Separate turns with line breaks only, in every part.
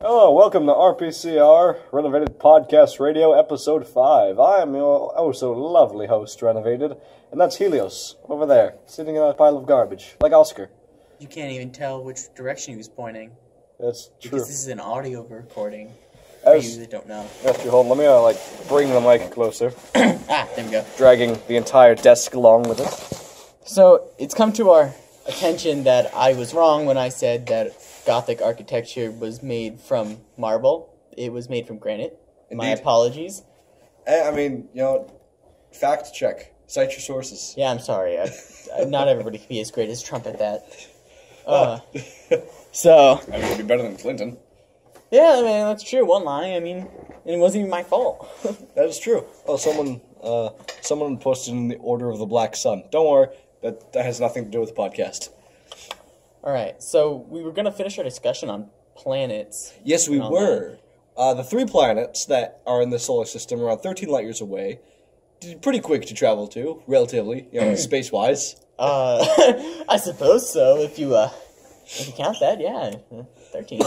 Hello, welcome to RPCR Renovated Podcast Radio Episode 5. I am your oh-so-lovely host, Renovated, and that's Helios, over there, sitting in a pile of garbage, like Oscar.
You can't even tell which direction he was pointing.
That's true.
Because this is an audio recording, for you that don't know.
That's true. Hold on, let me, bring the mic closer.
There we go.
Dragging the entire desk along with it.
So, it's come to our attention that I was wrong when I said that Gothic architecture was made from marble. It was made from granite. Indeed. My apologies.
I mean, fact check. Cite your sources.
Yeah, I'm sorry. Not everybody can be as great as Trump at that. So...
I mean, it'd be better than Clinton.
Yeah, I mean, that's true. One lie. I mean, it wasn't even my fault.
That is true. Oh, someone posted in the Order of the Black Sun. Don't worry. That has nothing to do with the podcast.
Alright, so we were going to finish our discussion on planets.
Yes, we were. The 3 planets that are in the solar system are around 13 light years away. Pretty quick to travel to, relatively, space-wise.
I suppose so, if you count that, yeah. 13.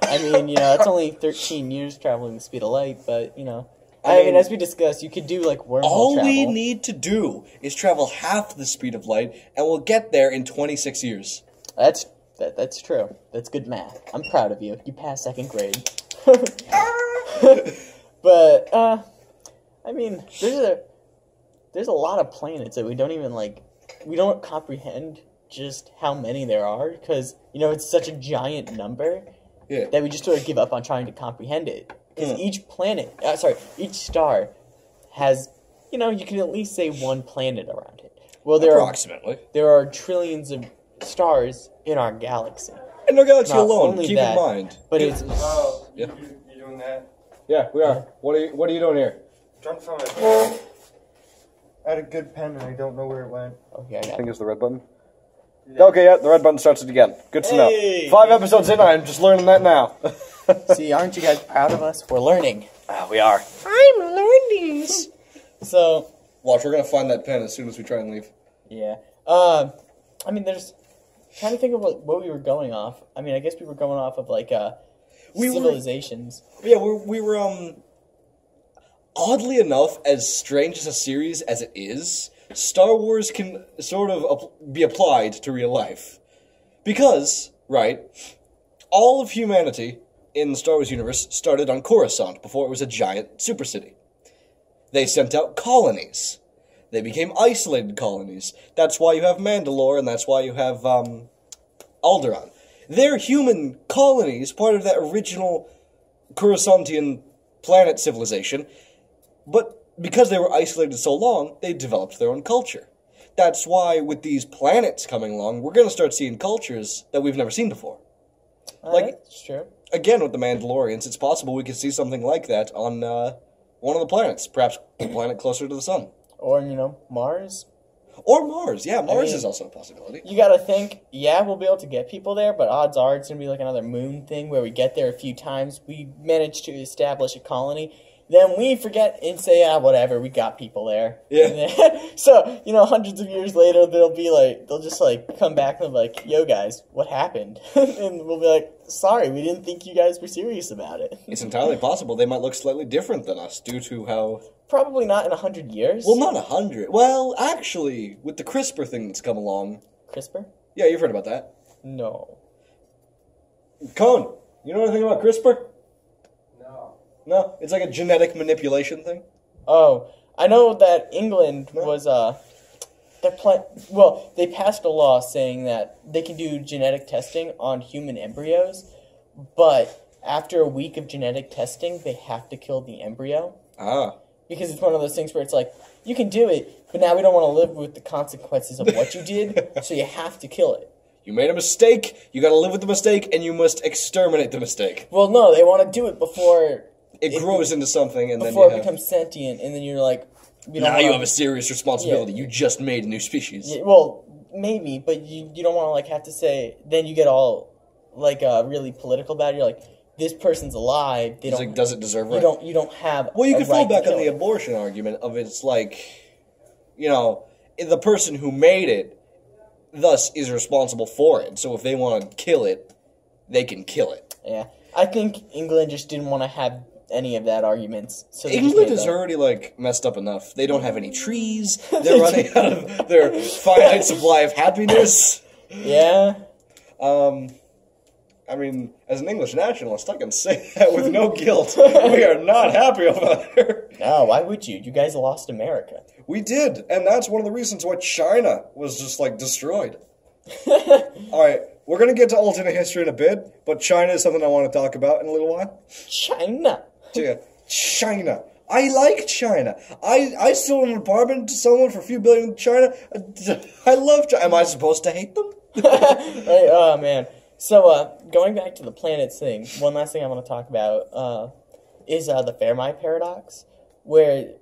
I mean, it's only 13 years traveling the speed of light, but, I mean, as we discussed, you could do, wormhole travel.
All we need to do is travel half the speed of light, and we'll get there in 26 years.
That's true. That's good math. I'm proud of you. You passed 2nd grade. But, I mean, there's a lot of planets that we don't even, we don't comprehend just how many there are, because, it's such a giant number that we just sort of give up on trying to comprehend it. Because each star has, you can at least say 1 planet around it. Well,
approximately.
There are trillions of stars in our galaxy.
In our galaxy alone, keep in mind.
But it's...
Oh, you doing that?
Yeah, we are. What are you doing here?
Trying to find my pen. I had a good pen and I don't know where it went.
Okay,
I think it's the red button. Yeah. Okay, yeah, the red button starts it again. Good to know. 5 episodes in, I'm just learning that now.
See, aren't you guys proud of us? We're learning.
We are.
I'm learning. So...
Watch, we're going to find that pen as soon as we try and leave.
Yeah. I mean, trying to think of what we were going off. I mean, I guess we were going off of, civilizations.
We were, oddly enough, as strange as a series as it is, Star Wars can sort of be applied to real life. Because, right, all of humanity in the Star Wars universe started on Coruscant before it was a giant super city. They sent out colonies. They became isolated colonies. That's why you have Mandalore, and that's why you have, Alderaan. They're human colonies, part of that original Coruscantian planet civilization, but because they were isolated so long, they developed their own culture. That's why, with these planets coming along, we're going to start seeing cultures that we've never seen before.
That's true.
Again, with the Mandalorians, it's possible we could see something like that on, one of the planets, perhaps a planet closer to the sun.
Or, Mars.
Or Mars, yeah, Mars is also a possibility.
You gotta think, we'll be able to get people there, but odds are it's gonna be like another moon thing where we get there a few times, we manage to establish a colony, then we forget and say, whatever, we got people there.
Yeah.
So, hundreds of years later, they'll just come back and be like, yo guys, what happened? And we'll be like, sorry, we didn't think you guys were serious about it.
It's entirely possible they might look slightly different than us due to how...
Probably not in 100 years.
Well, not 100. Well, actually, with the CRISPR thing that's come along...
CRISPR?
Yeah, you've heard about that.
No.
Cone, you know anything about CRISPR?
No.
No? It's like a genetic manipulation thing?
Oh, I know that England was, they passed a law saying that they can do genetic testing on human embryos, but after a week of genetic testing, they have to kill the embryo.
Ah.
Because it's one of those things where it's like, you can do it, but now we don't want to live with the consequences of what you did, so you have to kill it.
You made a mistake, you gotta live with the mistake, and you must exterminate the mistake.
Well, no, they want to do it before...
It grows into something, and then
before it becomes sentient, and then you're like...
Now you have a serious responsibility. Yeah. You just made a new species.
Yeah, well, maybe, but you don't want to, have to say... Then you get all, really political about it. You're like... This person's alive. They don't.
Does it deserve it?
You don't have.
Well, you could fall back on the
it.
abortion argument of it's the person who made it, thus is responsible for it. So if they want to kill it, they can kill it.
Yeah. I think England just didn't want to have any of that arguments. So
England is already, like, messed up enough. They don't have any trees. They're running out of their finite supply of happiness.
Yeah.
I mean, as an English nationalist, I can say that with no guilt. We are not happy over there.
No, why would you? You guys lost America.
We did, and that's one of the reasons why China was just, like, destroyed. Alright, we're gonna get to alternate history in a bit, but China is something I want to talk about in a little while.
China.
Yeah, China. I like China. I sold an apartment to someone for a few billion in China. I love China. Am I supposed to hate them?
Right, oh, man. So, going back to the planets thing, one last thing I want to talk about is the Fermi paradox, where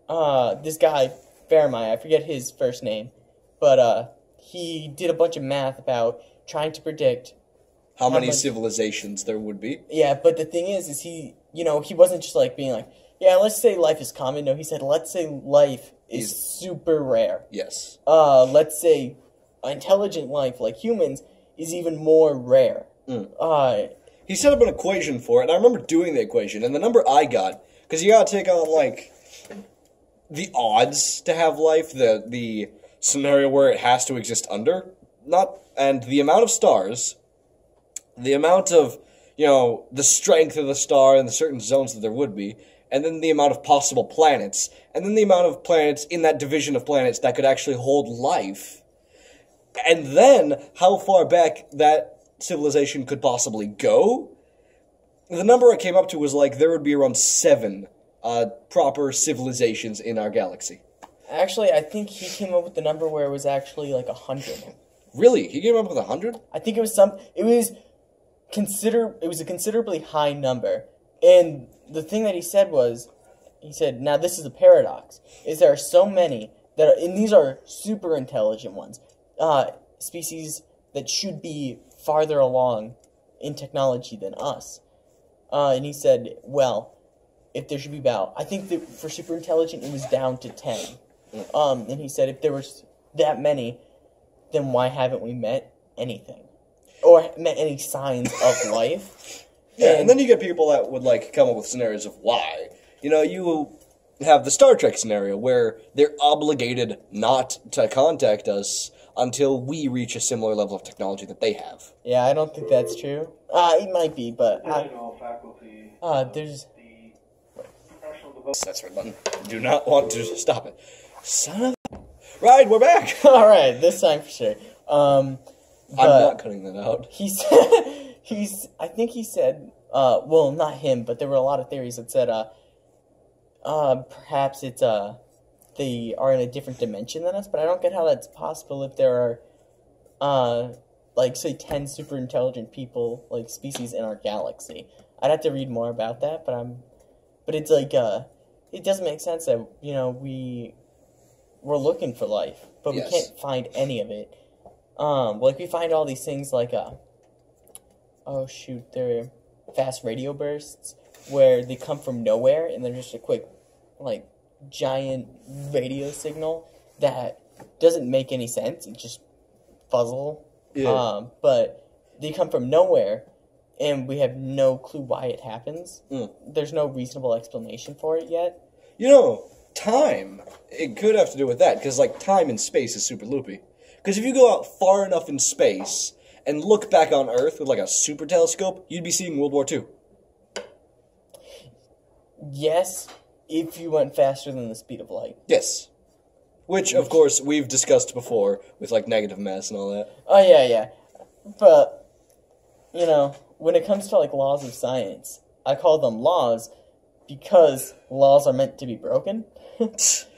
this guy, Fermi, I forget his first name, but he did a bunch of math about trying to predict
how many civilizations there would be.
Yeah, but the thing is he, you know, he wasn't just like being like, yeah, let's say life is common. No, he said, let's say life is super rare.
Yes.
Let's say intelligent life, like humans, is even more rare.
He set up an equation for it, and I remember doing the equation, and the number I got, because you gotta take on, like, the odds to have life, the scenario where it has to exist under, and the amount of stars, the amount of, you know, the strength of the star and the certain zones that there would be, and then the amount of possible planets, and then the amount of planets in that division of planets that could actually hold life, and then how far back that civilization could possibly go. The number I came up to was like there would be around 7 proper civilizations in our galaxy.
Actually, I think he came up with the number where it was actually like 100.
Really? He came up with 100?
I think it was a considerably high number. And the thing that he said was, now this is a paradox, is there are so many that are, and these are super intelligent ones, species that should be farther along in technology than us. And he said, well, if there should be about, I think that for super intelligent it was down to 10. And he said if there was that many, then why haven't we met anything? Or met any signs of life?
Yeah, and then you get people that would, like, come up with scenarios of why. You know, you have the Star Trek scenario where they're obligated not to contact us until we reach a similar level of technology that they have.
Yeah, I don't think that's true. It might be, but
faculty.
there's
The professional development.
That's right button. Do not want to stop it. Son of... Right, we're back!
Alright, this time for sure.
I'm not cutting that out.
He said, I think he said, well, not him, but there were a lot of theories that said, perhaps it's, they are in a different dimension than us, but I don't get how that's possible if there are, like, say, 10 super intelligent people, like, species in our galaxy. I'd have to read more about that, but it's like, it doesn't make sense that, you know, we're looking for life, but we can't find any of it. Like, we find all these things like, they're fast radio bursts, where they come from nowhere, and they're just a quick, like, giant radio signal that doesn't make any sense. It's just fuzzle.
Yeah.
But they come from nowhere, and we have no clue why it happens. There's no reasonable explanation for it yet.
You know, time, it could have to do with that, because, like, time and space is super loopy. Because if you go out far enough in space and look back on Earth with, like, a super telescope, you'd be seeing World War II.
Yes, if you went faster than the speed of light.
Yes. Which, of course, we've discussed before with, like, negative mass and all that.
Oh, yeah. But, you know, when it comes to, like, laws of science, I call them laws because laws are meant to be broken.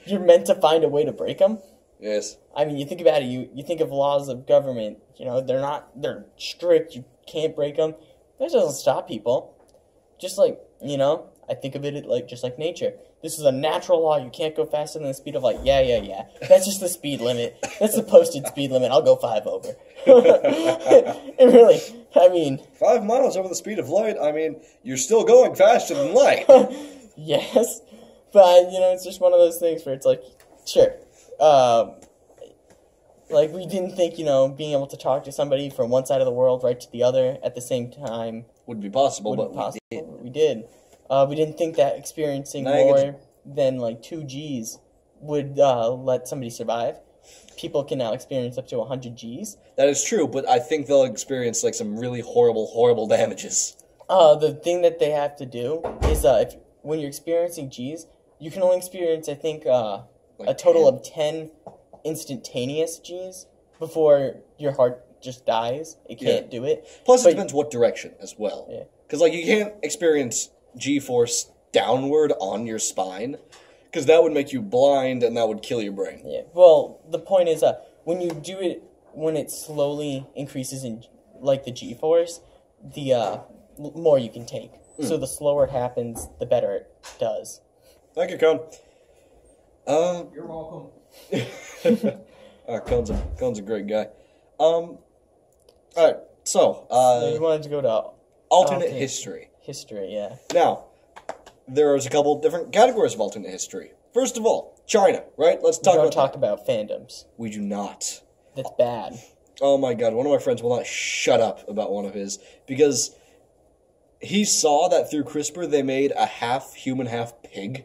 You're meant to find a way to break them.
Yes.
I mean, you think about it, you think of laws of government, you know, they're strict, you can't break them. That doesn't stop people. Just like, you know, I think of it like just like nature. This is a natural law, you can't go faster than the speed of light. Yeah. That's just the speed limit. That's the posted speed limit. I'll go 5 over. It really, I mean...
5 miles over the speed of light, I mean, you're still going faster than light.
Yes, but, you know, it's just one of those things where it's like, sure. Like, we didn't think, you know, being able to talk to somebody from one side of the world right to the other at the same time
would be possible,
Wouldn't
but
possible. We did. We didn't think that experiencing
Negative.
more than like 2 Gs would let somebody survive. People can now experience up to 100 Gs.
That is true, but I think they'll experience like some really horrible damages.
The thing that they have to do is when you're experiencing Gs, you can only experience, I think, a total of 10 instantaneous Gs before your heart just dies. It can't do it.
Plus, it depends what direction as well.
Yeah.
Because like you can't experience G-force downward on your spine, because that would make you blind and that would kill your brain.
Yeah. Well, the point is, when you do it, when it slowly increases in, like, the G-force, the more you can take. So the slower it happens, the better it does.
Thank you, Cone.
You're welcome.
Cone's a great guy. Alright, so,
So you wanted to go to
alternate history.
history, yeah.
Now, there's a couple different categories of alternate history. First of all, China, right? Let's talk
We don't
about
talk
that.
about fandoms.
We do not.
That's bad.
Oh my god, one of my friends will not shut up about one of his, because he saw that through CRISPR they made a half human, half pig.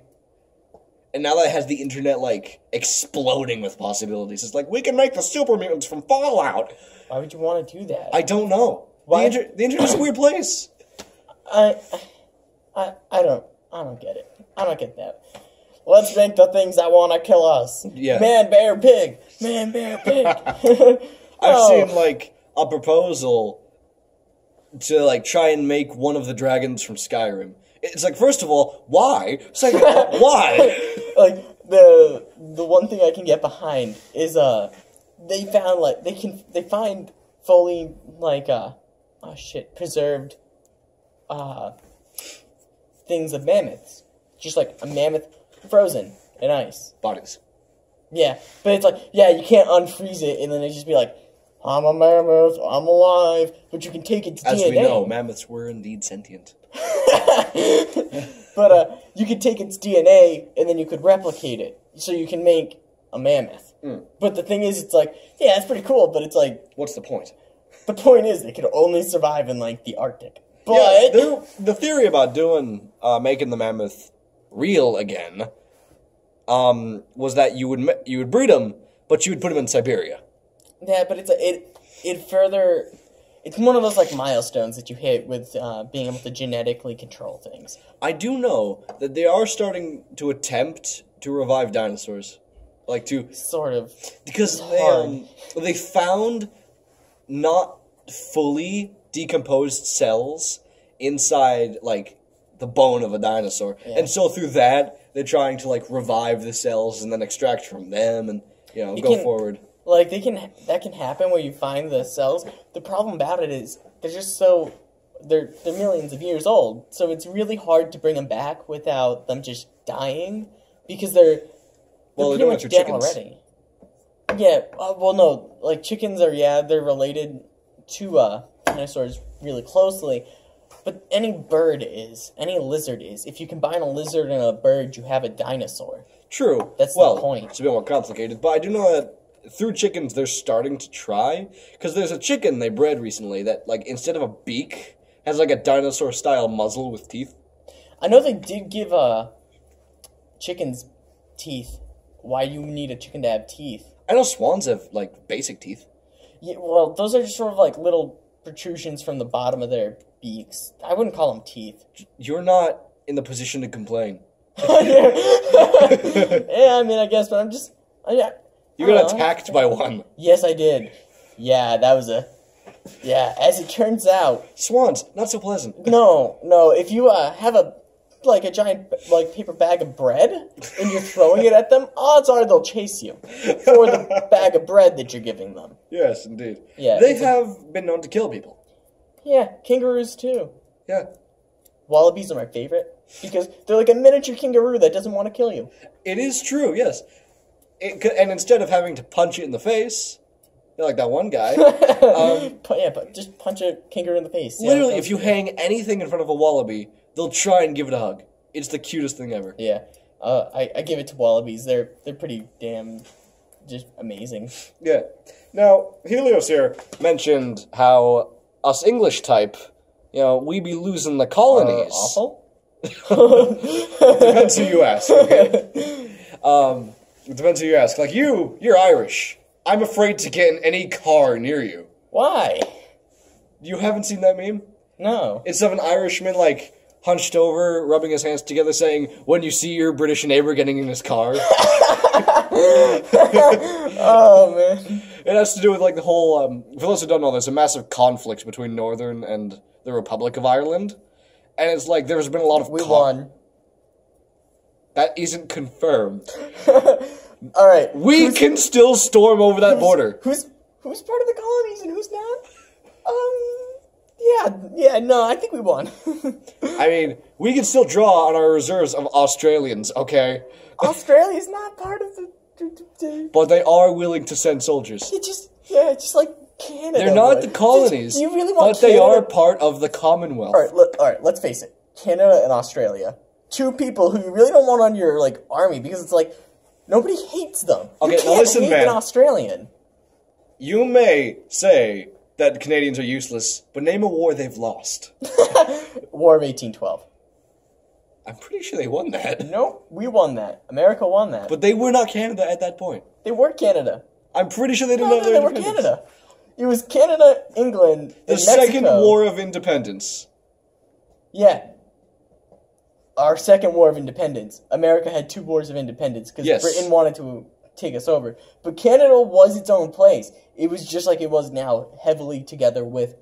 And now that has the internet, like, exploding with possibilities. It's like, we can make the super mutants from Fallout!
Why would you want to do that?
I don't know.
Why?
The internet's a weird place.
I don't get it. I don't get that. Let's make the things that want to kill us.
Yeah.
Man, bear, pig. Man, bear, pig.
I've seen, like, a proposal to, like, try and make one of the dragons from Skyrim. It's like, first of all, why? Second, why?
Like, the one thing I can get behind is, they found, like, they find fully, like, preserved, things of mammoths. Just like a mammoth frozen in ice.
Bodies.
Yeah, but it's like, yeah, you can't unfreeze it, and then it just be like, I'm a mammoth, I'm alive, but you can take its
As
DNA.
we know, mammoths were indeed sentient.
But you could take its DNA, and then you could replicate it, so you can make a mammoth. But the thing is, it's like, yeah, it's pretty cool, but it's like,
What's the point?
the point is, they could only survive in, like, the Arctic. But,
Yeah, the theory about making the mammoth real again, was that you would breed them, but you would put them in Siberia.
yeah, but it's one of those, like, milestones that you hit with being able to genetically control things.
I do know that they are starting to attempt to revive dinosaurs, like to
Sort of.
because
hard.
they found not fully decomposed cells inside like the bone of a dinosaur,
Yeah.
and so through that they're trying to like revive the cells and then extract from them and go forward.
Like, that can happen where you find the cells. The problem about it is they're just they're millions of years old, so it's really hard to bring them back without them just dying, because they're
Well,
pretty
they're
much
doing
dead
it for chickens.
already. Yeah, well, no, like, chickens are, they're related to dinosaurs really closely, but any lizard is. If you combine a lizard and a bird, you have a dinosaur.
True.
That's the
well,
point.
It's a bit more complicated, but I do know that through chickens they're starting to try, because there's a chicken they bred recently that like instead of a beak has like a dinosaur style muzzle with teeth.
I know they did give chickens teeth. Why do you need a chicken to have teeth?
I know swans have like basic teeth.
Yeah, well, those are just sort of like little protrusions from the bottom of their beaks. I wouldn't call them teeth.
You're not in the position to complain.
Yeah, I mean, I guess, but I'm just...
You got attacked by one.
Yes, I did. Yeah, that was Yeah, as it turns out...
Swans, not so pleasant.
No, if you have a giant, paper bag of bread, and you're throwing it at them, odds are they'll chase you for the bag of bread that you're giving them.
Yes, indeed.
Yeah,
They have been known to kill people.
Yeah, kangaroos too.
Yeah.
Wallabies are my favorite, because they're like a miniature kangaroo that doesn't want to kill you.
It is true, yes. And instead of having to punch it in the face, like that one guy,
But just punch a kangaroo in the face. Yeah,
literally,
that's
if you
good.
hang anything in front of a wallaby, they'll try and give it a hug. It's the cutest thing ever.
Yeah, I give it to wallabies. They're pretty damn just amazing.
Yeah. Now, Helios here mentioned how us English type we be losing the colonies.
Awful?
Depends who you ask, okay? It depends who you ask. Like, you're Irish. I'm afraid to get in any car near you.
Why?
You haven't seen that meme?
No.
It's of an Irishman, like, hunched over, rubbing his hands together, saying, when you see your British neighbor getting in his car.
Oh, man.
It has to do with, like, the whole, for those who don't know, there's a massive conflict between Northern and the Republic of Ireland. And it's like, there's been a lot of...
We won.
That isn't confirmed.
Alright.
We can still storm over that border.
Who's part of the colonies and who's not? Yeah, no, I think we won.
I mean, we can still draw on our reserves of Australians, okay?
Australia's not part of the...
But they are willing to send soldiers.
just like Canada.
They're not the colonies,
Do you really want
but they
Canada?
are part of the Commonwealth.
Alright, let's face it. Canada and Australia. Two people who you really don't want on your, like, army because it's like, nobody hates them.
Okay,
you
now
can't
listen,
hate
man.
an Australian.
You may say that Canadians are useless, but name a war they've lost.
War of 1812.
I'm pretty sure they won that.
Nope, we won that. America won that.
But they were not Canada at that point.
They were Canada.
I'm pretty sure they didn't
No,
have their
they were
independence.
Canada. It was Canada, England,
The
and
Second
Mexico.
War of Independence.
Yeah. Our second war of independence. America had 2 wars of independence because
Yes.
Britain wanted to take us over. But Canada was its own place. It was just like it was now, heavily together with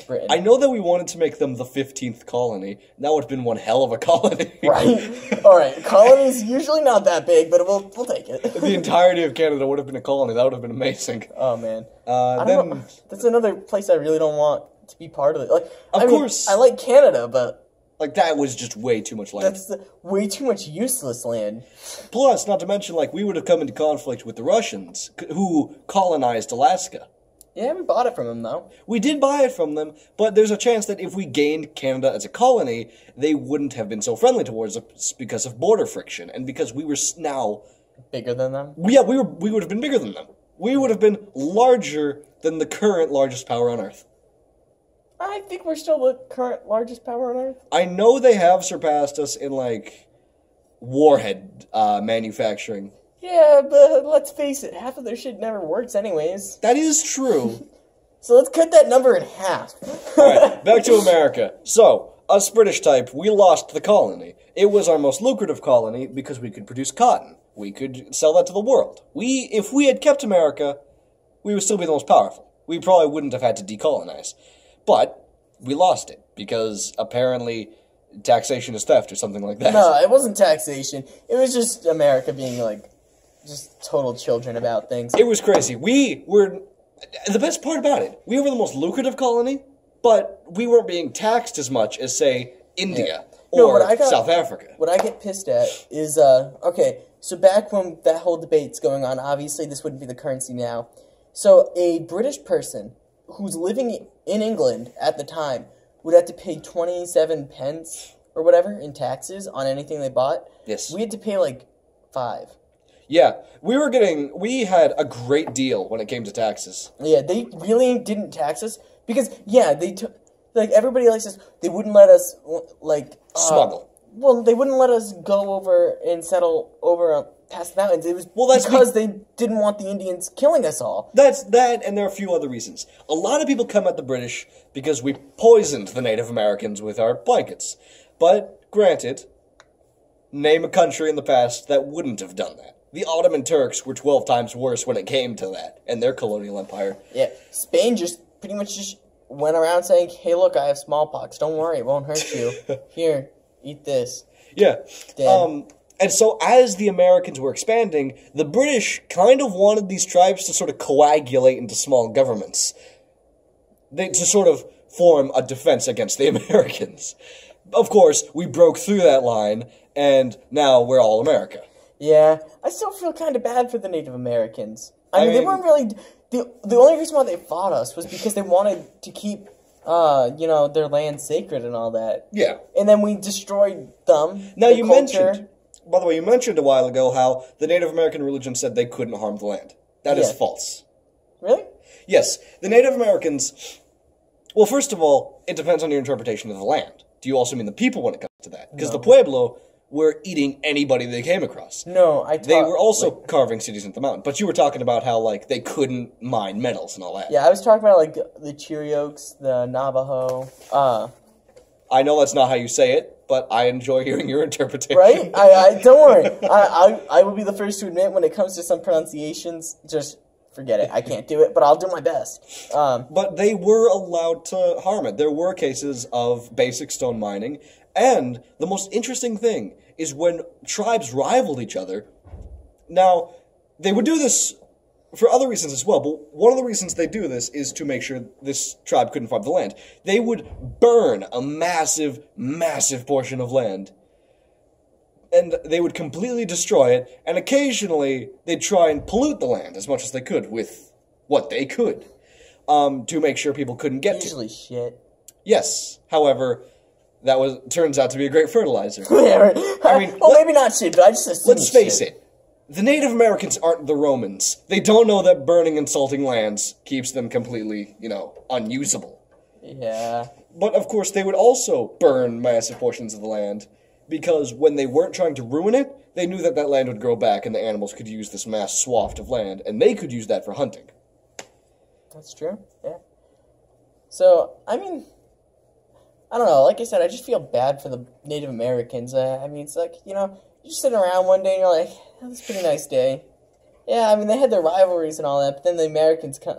Britain.
I know that we wanted to make them the 15th colony. That would have been one hell of a colony.
Right? Alright, colony's usually not that big, but we'll take it.
The entirety of Canada would have been a colony. That would have been amazing.
Oh, man.
Then,
I don't know. That's another place I really don't want to be part of it. Like,
Of
I mean,
course.
I like Canada, but
like, that was just way too much land.
that's way too much useless land.
Plus, not to mention, like, we would have come into conflict with the Russians, who colonized Alaska.
Yeah, we bought it from them, though.
We did buy it from them, but there's a chance that if we gained Canada as a colony, they wouldn't have been so friendly towards us because of border friction, and because we were now...
Bigger than them?
Yeah, we would have been bigger than them. We would have been larger than the current largest power on Earth.
I think we're still the current largest power on Earth.
I know they have surpassed us in, like, warhead manufacturing.
Yeah, but let's face it, half of their shit never works anyways.
That is true.
So let's cut that number in half.
Alright, back to America. So, us British type, we lost the colony. It was our most lucrative colony because we could produce cotton. We could sell that to the world. If we had kept America, we would still be the most powerful. We probably wouldn't have had to decolonize. But we lost it because apparently taxation is theft or something like that.
No, it wasn't taxation. It was just America being like, just total children about things.
It was crazy. We were... The best part about it, we were the most lucrative colony, but we weren't being taxed as much as, say, India or South Africa.
What I get pissed at is, okay, so back when that whole debate's going on, obviously this wouldn't be the currency now. So a British person who's living in England at the time would have to pay 27 pence or whatever in taxes on anything they bought.
Yes.
We had to pay like 5.
Yeah, we had a great deal when it came to taxes.
Yeah, they really didn't tax us because, yeah, they took, like, everybody likes us, they wouldn't let us, like...
Smuggle.
Well, they wouldn't let us go over and settle over past the mountains. It was
that's
because they didn't want the Indians killing us all.
That's that, and there are a few other reasons. A lot of people come at the British because we poisoned the Native Americans with our blankets. But, granted, name a country in the past that wouldn't have done that. The Ottoman Turks were 12 times worse when it came to that, and their colonial empire.
Yeah, Spain just pretty much just went around saying, hey, look, I have smallpox. Don't worry, it won't hurt you. Here, eat this.
Yeah.
Dead.
And so as the Americans were expanding, the British kind of wanted these tribes to sort of coagulate into small governments. To sort of form a defense against the Americans. Of course, we broke through that line, and now we're all America.
Yeah, I still feel kind of bad for the Native Americans. I mean, they
mean-
weren't really... The only reason why they fought us was because they wanted to keep, their land sacred and all that.
Yeah.
And then we destroyed them.
Now,
their
you
culture.
mentioned, by the way, you mentioned a while ago how the Native American religion said they couldn't harm the land. That is
Yeah.
false.
Really?
Yes, the Native Americans Well, first of all, it depends on your interpretation of the land. Do you also mean the people when it comes to that? Because
No.
the Pueblo were eating anybody they came across.
No,
They were also carving cities into the mountain. But you were talking about how, like, they couldn't mine metals and all that.
Yeah, I was talking about, like, the Chiriokes, the Navajo,
I know that's not how you say it, but I enjoy hearing your interpretation.
right? I don't worry. I will be the first to admit when it comes to some pronunciations, just forget it. I can't do it, but I'll do my best.
But they were allowed to harm it. There were cases of basic stone mining, and the most interesting thing is when tribes rivaled each other. Now, they would do this for other reasons as well, but one of the reasons they do this is to make sure this tribe couldn't farm the land. They would burn a massive, massive portion of land, and they would completely destroy it, and occasionally they'd try and pollute the land as much as they could with what they could, to make sure people couldn't get to it.
Usually shit.
Yes, however, that turns out to be a great fertilizer.
I mean, well, maybe not shit, but I just assume
Let's face it. The Native Americans aren't the Romans. They don't know that burning and salting lands keeps them completely, unusable.
Yeah.
But, of course, they would also burn massive portions of the land, because when they weren't trying to ruin it, they knew that that land would grow back and the animals could use this mass swath of land, and they could use that for hunting.
That's true, yeah. So, I mean, I don't know, like I said, I just feel bad for the Native Americans. I mean, it's like, you're just sitting around one day and you're like, oh, this is a pretty nice day. Yeah, I mean, they had their rivalries and all that, but then the Americans come,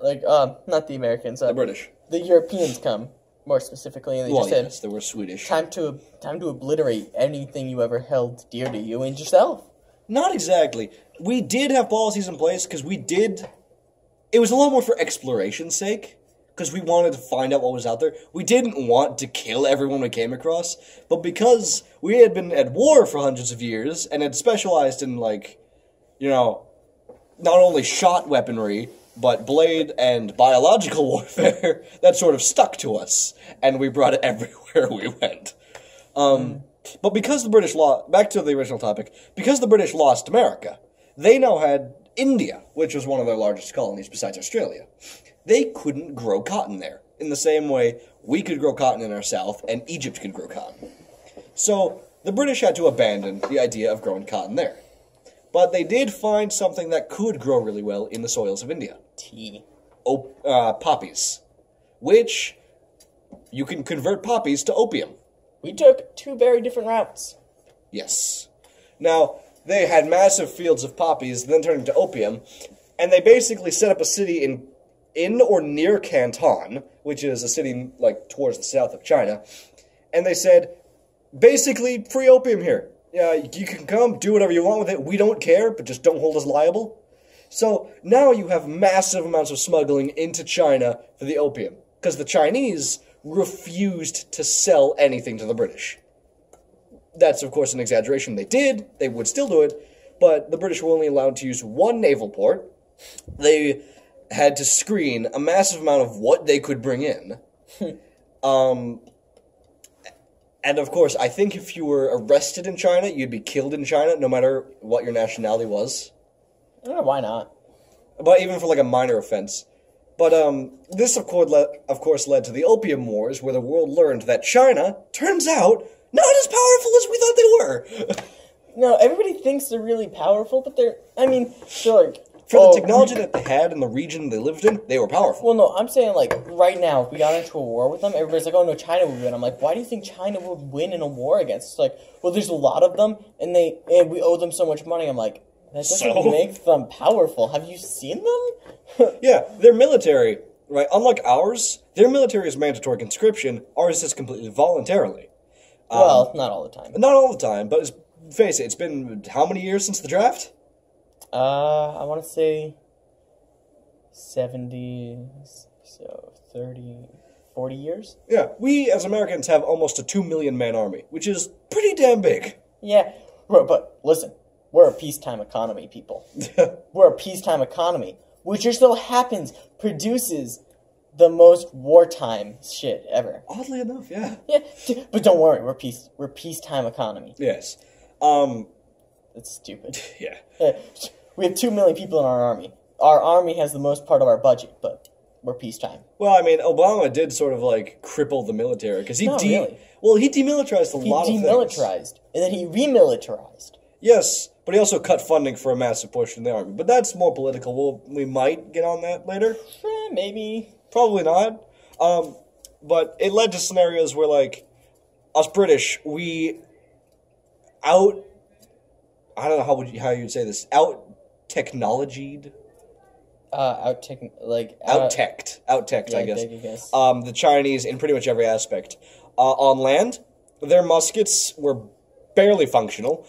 not the Americans.
The British.
The Europeans come, more specifically, and they just
Yes,
said,
they were Swedish.
time to obliterate anything you ever held dear to you and yourself.
Not exactly. We did have policies in place, because it was a lot more for exploration's sake, because we wanted to find out what was out there. We didn't want to kill everyone we came across, but because we had been at war for hundreds of years, and had specialized in, not only shot weaponry, but blade and biological warfare, that sort of stuck to us, and we brought it everywhere we went. But because the British back to the original topic, because the British lost America, they now had India, which was one of their largest colonies besides Australia. They couldn't grow cotton there, in the same way we could grow cotton in our south, and Egypt could grow cotton. So, the British had to abandon the idea of growing cotton there. But they did find something that could grow really well in the soils of India.
Tea.
Poppies. Which, you can convert poppies to opium.
We took two very different routes.
Yes. Now, they had massive fields of poppies, then turned into opium, and they basically set up a city in or near Canton, which is a city, towards the south of China, and they said, basically, free opium here. Yeah, you can come, do whatever you want with it, we don't care, but just don't hold us liable. So, now you have massive amounts of smuggling into China for the opium, because the Chinese refused to sell anything to the British. That's, of course, an exaggeration. They would still do it, but the British were only allowed to use one naval port. They had to screen a massive amount of what they could bring in. And, of course, I think if you were arrested in China, you'd be killed in China, no matter what your nationality was.
I don't know, why not?
But even for, a minor offense. But, this, of course, led to the Opium Wars, where the world learned that China, turns out, not as powerful as we thought they were.
No, everybody thinks they're really powerful, but they're
For the technology that they had in the region they lived in, they were powerful.
Well, no, I'm saying, right now, if we got into a war with them, everybody's like, oh, no, China would win. I'm like, why do you think China would win in a war against? It's like, well, there's a lot of them, and we owe them so much money. I'm like, that doesn't make them powerful. Have you seen them?
Yeah, their military, right, unlike ours, their military is mandatory conscription, ours is completely voluntarily.
Well, not all the time.
Not all the time, but face it, it's been how many years since the draft?
I want to say 70, so 30, 40 years?
Yeah, we as Americans have almost a 2 million man army, which is pretty damn big.
Yeah, but listen, we're a peacetime economy, people. We're a peacetime economy, which just so happens produces the most wartime shit ever.
Oddly enough, yeah.
Yeah, but don't worry, we're peacetime economy.
Yes.
That's stupid.
Yeah.
We have 2 million people in our army. Our army has the most part of our budget, but were peacetime.
Well, I mean, Obama did sort of, like, cripple the military, because he
really.
Well, he demilitarized a lot of things.
He demilitarized, and then he remilitarized.
Yes, but he also cut funding for a massive push in the army. But that's more political. We might get on that later.
Maybe.
Probably not. But it led to scenarios where, like, us British, we I don't know how you'd say this, out-technologied?
Out-teched,
I guess.
I guess.
The Chinese in pretty much every aspect. On land, their muskets were barely functional,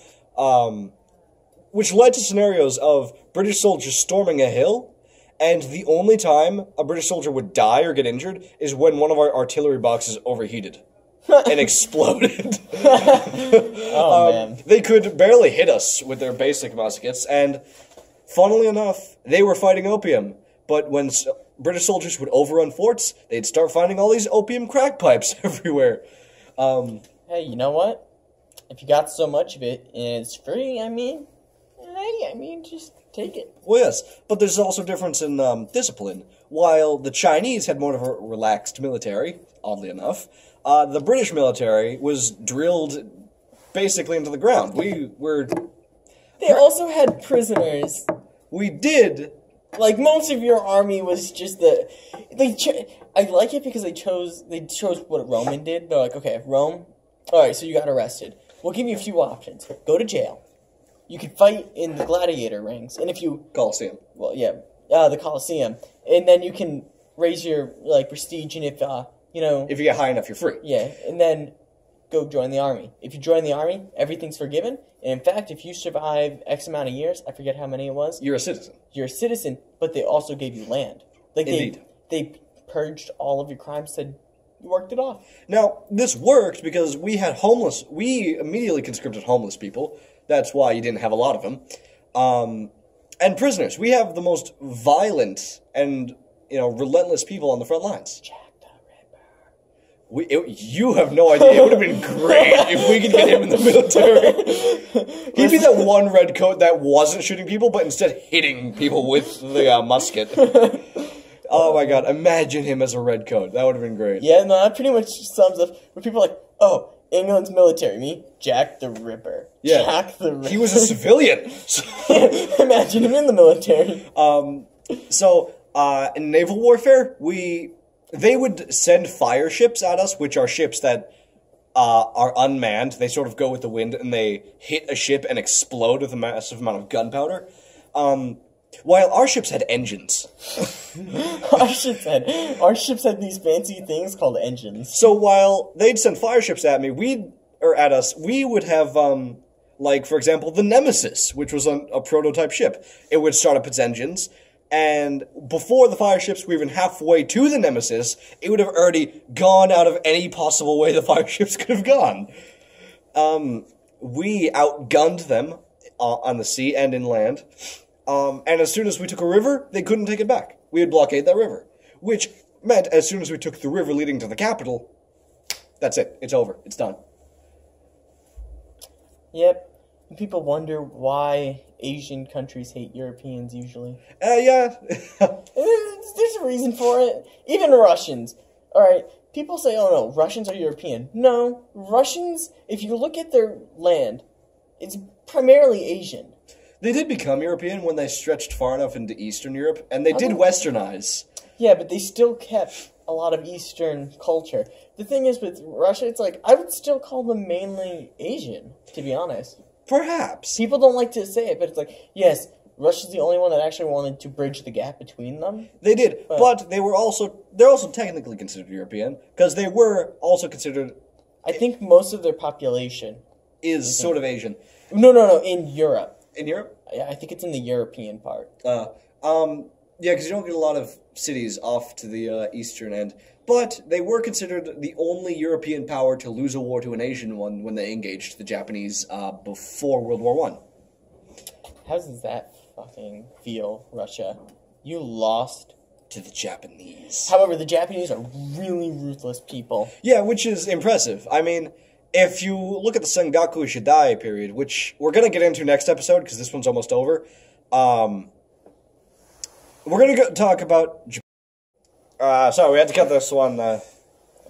which led to scenarios of British soldiers storming a hill, and the only time a British soldier would die or get injured is when one of our artillery boxes overheated and exploded.
Oh, man.
They could barely hit us with their basic muskets, and funnily enough, they were fighting opium. But when British soldiers would overrun forts, they'd start finding all these opium crack pipes everywhere.
Hey, you know what? If you got so much of it and it's free, just take it.
Well, yes, but there's also a difference in discipline. While the Chinese had more of a relaxed military, oddly enough, the British military was drilled basically into the ground.
They also had prisoners.
We did.
Like, most of your army was just I like it because they chose what Roman did. They're like, okay, Rome, alright, so you got arrested. We'll give you a few options. Go to jail. You could fight in the gladiator rings, and if you...
Colosseum.
Well, yeah, the Colosseum. And then you can raise your, prestige, and if,
If you get high enough, you're free.
Yeah, and then go join the army. If you join the army, everything's forgiven. And in fact, if you survive X amount of years, I forget how many it was.
You're a citizen.
You're a citizen, but they also gave you land.
Indeed.
They purged all of your crimes, said you worked it off.
Now, this worked because we immediately conscripted homeless people. That's why you didn't have a lot of them. And prisoners. We have the most violent and, relentless people on the front lines.
Jack the Ripper.
You have no idea. It would have been great if we could get him in the military. He'd be that one redcoat that wasn't shooting people, but instead hitting people with the musket. Oh my god, imagine him as a redcoat. That would have been great.
Yeah, no, that pretty much sums up where people are like, oh, England's military. Me, Jack the Ripper.
Yeah.
Jack the Ripper.
He was a civilian.
Imagine him in the military.
So, in naval warfare, they would send fire ships at us, which are ships that are unmanned. They sort of go with the wind, and they hit a ship and explode with a massive amount of gunpowder. While our ships had engines.
Our ships had these fancy things called engines.
So while they'd send fire ships at us, we would have, for example, the Nemesis, which was a prototype ship. It would start up its engines, and before the fire ships were even halfway to the Nemesis, it would have already gone out of any possible way the fire ships could have gone. We outgunned them on the sea and inland. And as soon as we took a river, they couldn't take it back. We would blockade that river. Which meant as soon as we took the river leading to the capital, that's it. It's over. It's done.
Yep. People wonder why Asian countries hate Europeans usually.
Yeah.
There's a reason for it. Even Russians. Alright, people say, oh no, Russians are European. No, Russians, if you look at their land, it's primarily Asian.
They did become European when they stretched far enough into Eastern Europe, and they did Westernize.
Yeah, but they still kept a lot of Eastern culture. The thing is with Russia, it's like, I would still call them mainly Asian, to be honest.
Perhaps.
People don't like to say it, but it's like, yes, Russia's the only one that actually wanted to bridge the gap between them.
They did, but they're also technically considered European, because they were also considered...
I think most of their population
is sort of Asian.
No, in Europe.
In Europe?
Yeah, I think it's in the European part.
Yeah, because you don't get a lot of cities off to the eastern end. But they were considered the only European power to lose a war to an Asian one when they engaged the Japanese before World War I.
How does that fucking feel, Russia? You lost
to the Japanese.
However, the Japanese are really ruthless people.
Yeah, which is impressive. I mean... If you look at the Sengoku Shidai period, which we're going to get into next episode, because this one's almost over, we're going to talk about Japan. So we had to cut this one,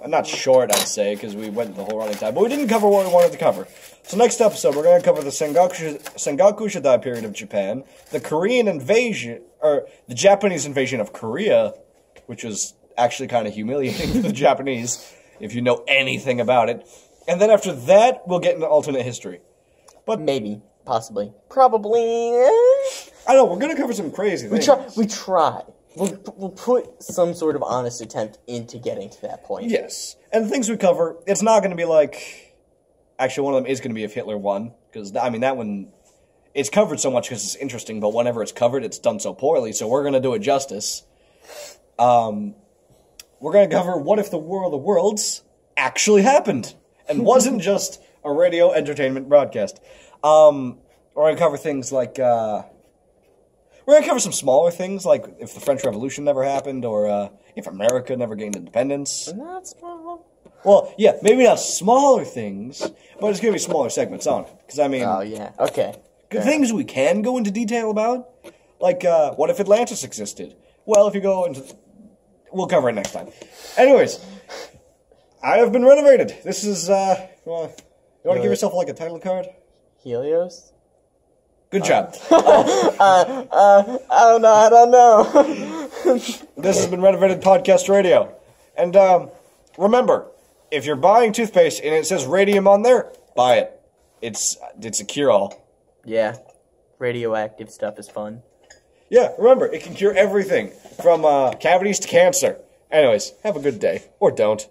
not short, I'd say, because we went the whole running time, but we didn't cover what we wanted to cover. So next episode, we're going to cover the Sengoku Shidai period of Japan, the Korean invasion, or the Japanese invasion of Korea, which was actually kind of humiliating to the Japanese, if you know anything about it. And then after that, we'll get into alternate history. But
Maybe. Possibly. Probably.
I know, we're going to cover some crazy things.
We try. We'll put some sort of honest attempt into getting to that point.
Yes. And the things we cover, it's not going to be like... Actually, one of them is going to be if Hitler won. Because, I mean, that one... It's covered so much because it's interesting, but whenever it's covered, it's done so poorly, so we're going to do it justice. We're going to cover what if the War of the Worlds actually happened and wasn't just a radio entertainment broadcast. We're going to cover things like... We're going to cover some smaller things, like if the French Revolution never happened, or if America never gained independence.
Not small.
Well, yeah, maybe not smaller things, but it's going to be smaller segments on it. Because, I mean...
Oh, yeah. Okay.
Things we can go into detail about, like, what if Atlantis existed? Well, if you go into... We'll cover it next time. Anyways, I have been renovated. This is, you want to give yourself, like, a title card?
Helios?
Good job.
I don't know.
This has been Renovated Podcast Radio. And, remember, if you're buying toothpaste and it says radium on there, buy it. It's a cure-all.
Yeah. Radioactive stuff is fun.
Yeah, remember, it can cure everything, from cavities to cancer. Anyways, have a good day. Or don't.